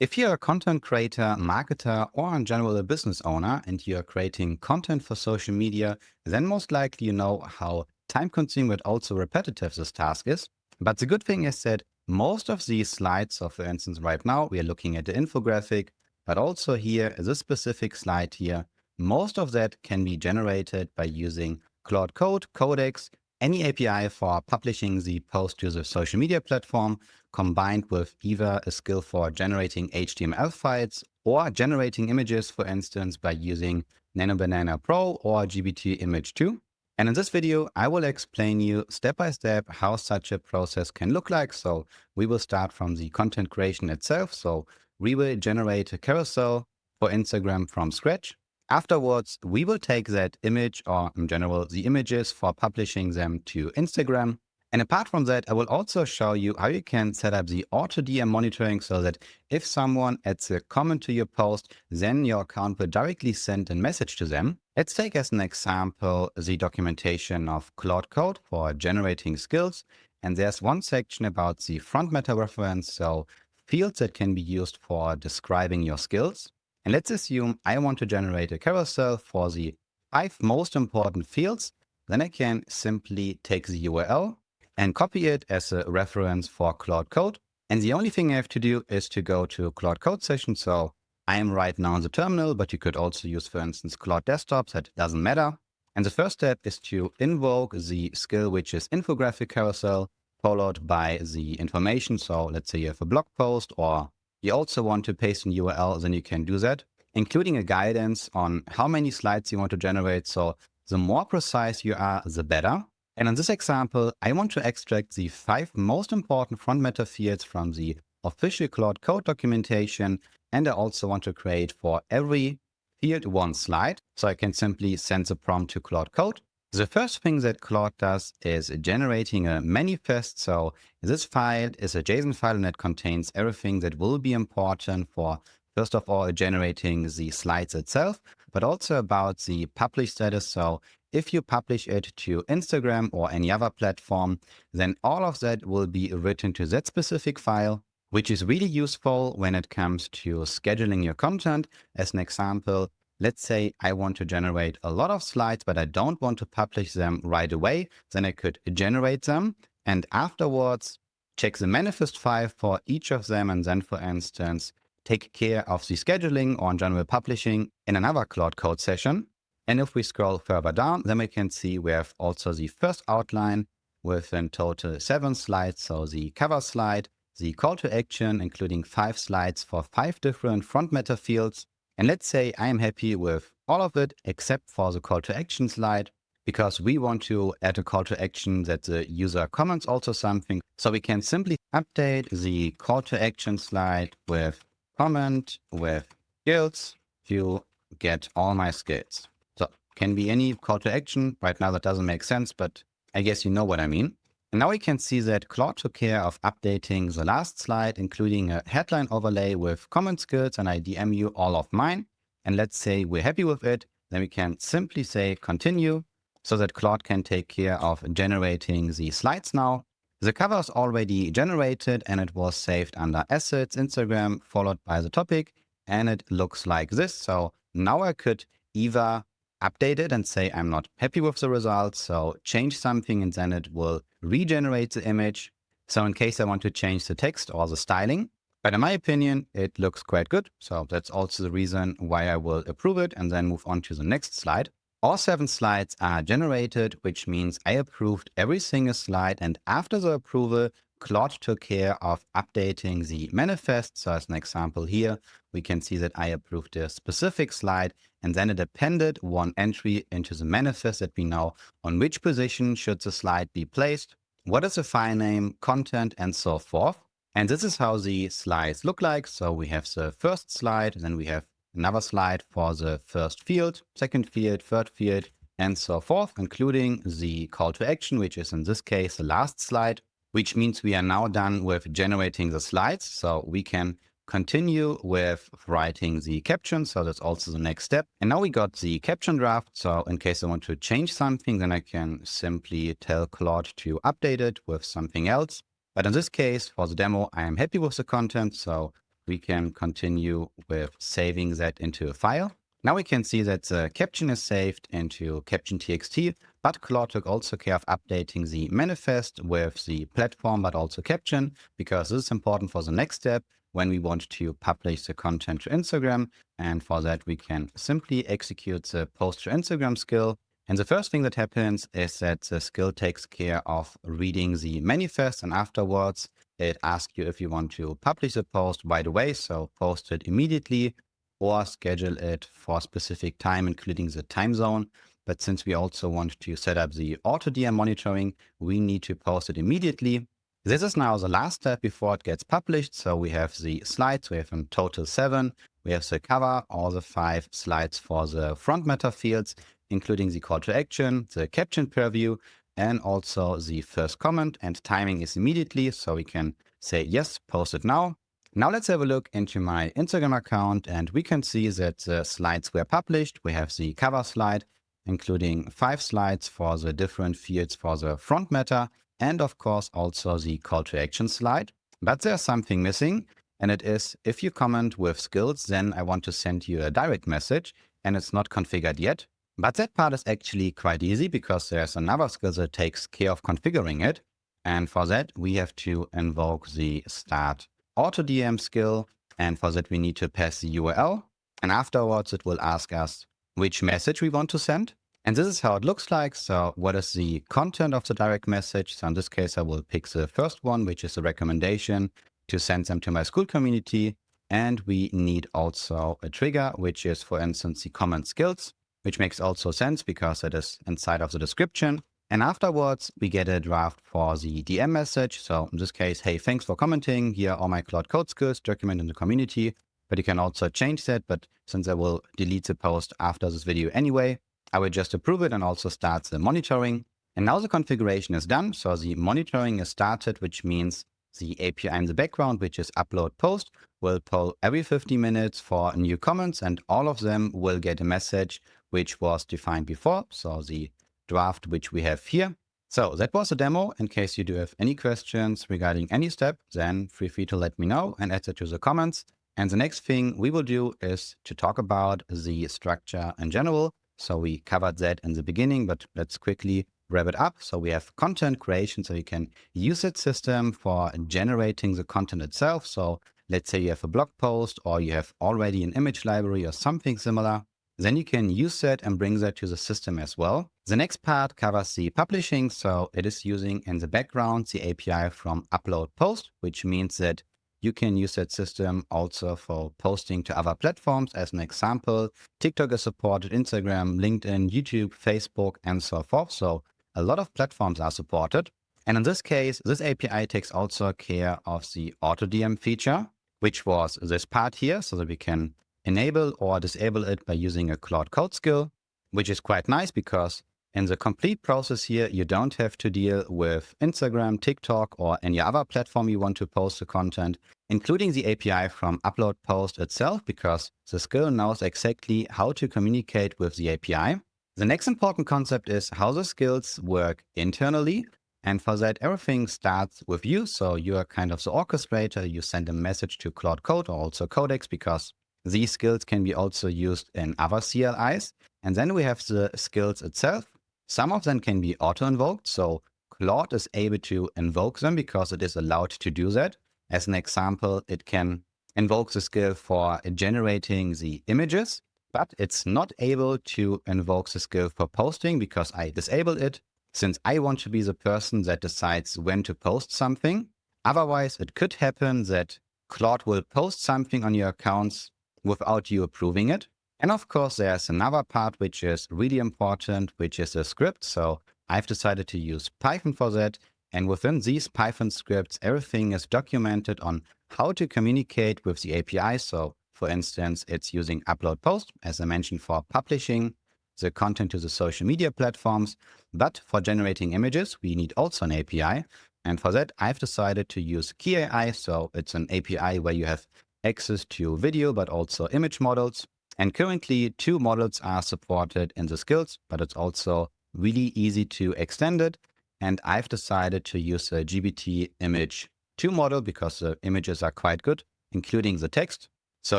If you're a content creator, marketer, or in general a business owner and you're creating content for social media, then most likely you know how time-consuming but also repetitive this task is. But the good thing is that most of these slides, so for instance, right now we are looking at the infographic, but also here, this specific slide here, most of that can be generated by using Claude Code, Codex, any API for publishing the post to the social media platform, combined with either a skill for generating HTML files or generating images, for instance, by using Nano Banana Pro or GBT Image 2. And in this video, I will explain you step by step how such a process can look like. So we will start from the content creation itself. So we will generate a carousel for Instagram from scratch. Afterwards, we will take that image, or in general, the images for publishing them to Instagram. And apart from that, I will also show you how you can set up the auto DM monitoring so that if someone adds a comment to your post, then your account will directly send a message to them. Let's take as an example the documentation of Claude Code for generating skills. And there's one section about the front matter reference, so fields that can be used for describing your skills. And let's assume I want to generate a carousel for the 5 most important fields. Then I can simply take the URL and copy it as a reference for Claude Code. And the only thing I have to do is to go to Claude Code session. So I am right now in the terminal, but you could also use, for instance, Claude Desktops. That doesn't matter. And the first step is to invoke the skill, which is infographic carousel, followed by the information. So let's say you have a blog post, or you also want to paste an URL, then you can do that, including a guidance on how many slides you want to generate. So the more precise you are, the better. And in this example, I want to extract the 5 most important front matter fields from the official Claude Code documentation. And I also want to create for every field one slide. So I can simply send the prompt to Claude Code. The first thing that Claude does is generating a manifest. So this file is a JSON file and it contains everything that will be important for, first of all, generating the slides itself, but also about the publish status. So if you publish it to Instagram or any other platform, then all of that will be written to that specific file, which is really useful when it comes to scheduling your content. As an example, let's say I want to generate a lot of slides, but I don't want to publish them right away. Then I could generate them and afterwards check the manifest file for each of them. And then, for instance, take care of the scheduling or in general publishing in another Claude Code session. And if we scroll further down, then we can see we have also the first outline with in total 7 slides. So the cover slide, the call to action, including 5 slides for 5 different front matter fields. And let's say I am happy with all of it except for the call to action slide, because we want to add a call to action that the user comments also something. So we can simply update the call to action slide with comment with skills to get all my skills. So can be any call to action. Right now that doesn't make sense, but I guess you know what I mean. And now we can see that Claude took care of updating the last slide, including a headline overlay with comment skills, and I DM you all of mine. And let's say we're happy with it. Then we can simply say continue so that Claude can take care of generating the slides now. The cover is already generated and it was saved under assets, Instagram, followed by the topic. And it looks like this. So now I could either update it and say I'm not happy with the results, so change something and then it will regenerate the image. So in case I want to change the text or the styling, but in my opinion, it looks quite good. So that's also the reason why I will approve it and then move on to the next slide. All 7 slides are generated, which means I approved every single slide. And after the approval, Claude took care of updating the manifest. So as an example here, we can see that I approved a specific slide and then it appended one entry into the manifest that we know on which position should the slide be placed, what is the file name, content, and so forth. And this is how the slides look like. So we have the first slide, then we have another slide for the first field, second field, third field, and so forth, including the call to action, which is in this case the last slide, which means we are now done with generating the slides. So we can continue with writing the caption. So that's also the next step. And now we got the caption draft. So in case I want to change something, then I can simply tell Claude to update it with something else. But in this case, for the demo, I am happy with the content. So we can continue with saving that into a file. Now we can see that the caption is saved into caption.txt, but Claude took also care of updating the manifest with the platform, but also caption, because this is important for the next step when we want to publish the content to Instagram. And for that, we can simply execute the post to Instagram skill. And the first thing that happens is that the skill takes care of reading the manifest, and afterwards it asks you if you want to publish the post right away, so post it immediately, or schedule it for a specific time, including the time zone. But since we also want to set up the auto DM monitoring, we need to post it immediately. This is now the last step before it gets published. So we have the slides, we have in total 7. We have the cover, all the 5 slides for the front meta fields, including the call to action, the caption preview, and also the first comment, and timing is immediately. So we can say, yes, post it now. Now let's have a look into my Instagram account, and we can see that the slides were published. We have the cover slide, including 5 slides for the different fields for the front meta, and of course also the call to action slide. But there's something missing, and it is, if you comment with skills, then I want to send you a direct message, and it's not configured yet. But that part is actually quite easy because there's another skill that takes care of configuring it. And for that, we have to invoke the start auto DM skill. And for that, we need to pass the URL. And afterwards, it will ask us which message we want to send. And this is how it looks like. So what is the content of the direct message? So in this case, I will pick the first one, which is a recommendation to send them to my school community. And we need also a trigger, which is, for instance, the comment skills, which makes also sense because it is inside of the description. And afterwards, we get a draft for the DM message. So in this case, hey, thanks for commenting. Here are all my Claude code skills documented in the community. But you can also change that. But since I will delete the post after this video anyway, I will just approve it and also start the monitoring. And now the configuration is done. So the monitoring is started, which means the API in the background, which is upload post, will poll every 50 minutes for new comments, and all of them will get a message which was defined before. So the draft which we have here. So that was a demo. In case you do have any questions regarding any step, then feel free to let me know and add it to the comments. And the next thing we will do is to talk about the structure in general. So we covered that in the beginning, but let's quickly wrap it up. So we have content creation, so you can use that system for generating the content itself. So let's say you have a blog post or you have already an image library or something similar. Then you can use that and bring that to the system as well. The next part covers the publishing. So it is using in the background the API from upload post, which means that you can use that system also for posting to other platforms. As an example, TikTok is supported, Instagram, LinkedIn, YouTube, Facebook, and so forth. So a lot of platforms are supported. And in this case, this API takes also care of the auto DM feature, which was this part here, so that we can enable or disable it by using a Claude code skill, which is quite nice because in the complete process here, you don't have to deal with Instagram, TikTok, or any other platform you want to post the content, including the API from upload post itself, because the skill knows exactly how to communicate with the API. The next important concept is how the skills work internally. And for that, everything starts with you. So you are kind of the orchestrator. You send a message to Claude Code or also Codex, because these skills can be also used in other CLIs. And then we have the skills itself. Some of them can be auto-invoked. So Claude is able to invoke them because it is allowed to do that. As an example, it can invoke the skill for generating the images, but it's not able to invoke the skill for posting because I disabled it, since I want to be the person that decides when to post something. Otherwise, it could happen that Claude will post something on your accounts without you approving it. And of course, there's another part which is really important, which is a script. So I've decided to use Python for that. And within these Python scripts, everything is documented on how to communicate with the API. So for instance, it's using upload post, as I mentioned, for publishing the content to the social media platforms. But for generating images, we need also an API. And for that, I've decided to use Kie.ai. So it's an API where you have access to video, but also image models. And currently 2 models are supported in the skills, but it's also really easy to extend it. And I've decided to use a GPT image 2 model because the images are quite good. including the text. So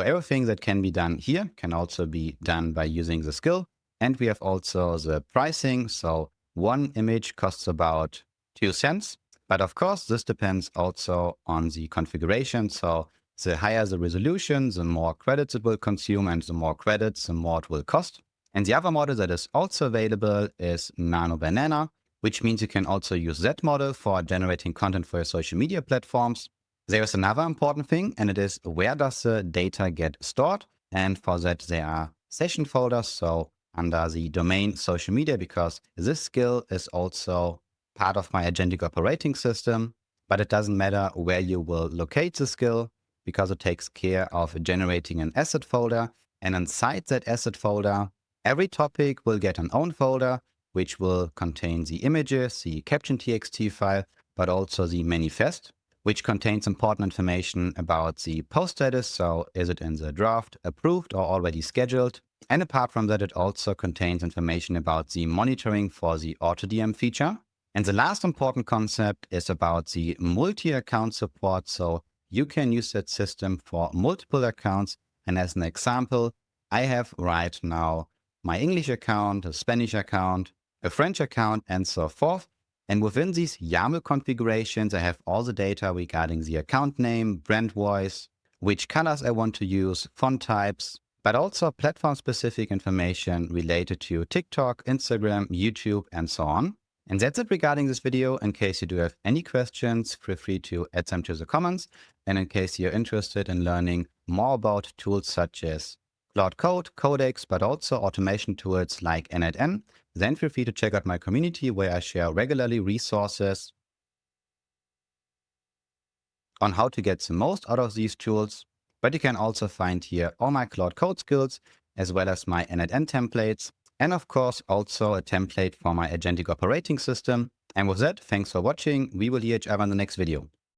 everything that can be done here can also be done by using the skill. And we have also the pricing. So one image costs about 2 cents. But of course, this depends also on the configuration. So the higher the resolution, the more credits it will consume, and the more credits, the more it will cost. And the other model that is also available is Nano Banana, which means you can also use that model for generating content for your social media platforms. There is another important thing, and it is where does the data get stored? And for that, there are session folders. So under the domain social media, because this skill is also part of my agentic operating system, but it doesn't matter where you will locate the skill because it takes care of generating an asset folder. And inside that asset folder, every topic will get an own folder, which will contain the images, the Caption.txt file, but also the manifest, which contains important information about the post status. So is it in the draft, approved, or already scheduled? And apart from that, it also contains information about the monitoring for the AutoDM feature. And the last important concept is about the multi-account support. So you can use that system for multiple accounts. And as an example, I have right now my English account, a Spanish account, a French account, and so forth. And within these YAML configurations, I have all the data regarding the account name, brand voice, which colors I want to use, font types, but also platform-specific information related to TikTok, Instagram, YouTube, and so on. And that's it regarding this video. In case you do have any questions, feel free to add them to the comments. And in case you're interested in learning more about tools such as Claude Code, Codex, but also automation tools like n8n, then feel free to check out my community where I share regularly resources on how to get the most out of these tools. But you can also find here all my Claude Code skills, as well as my n8n templates, and of course also a template for my agentic operating system. And with that, thanks for watching. We will see each other in the next video.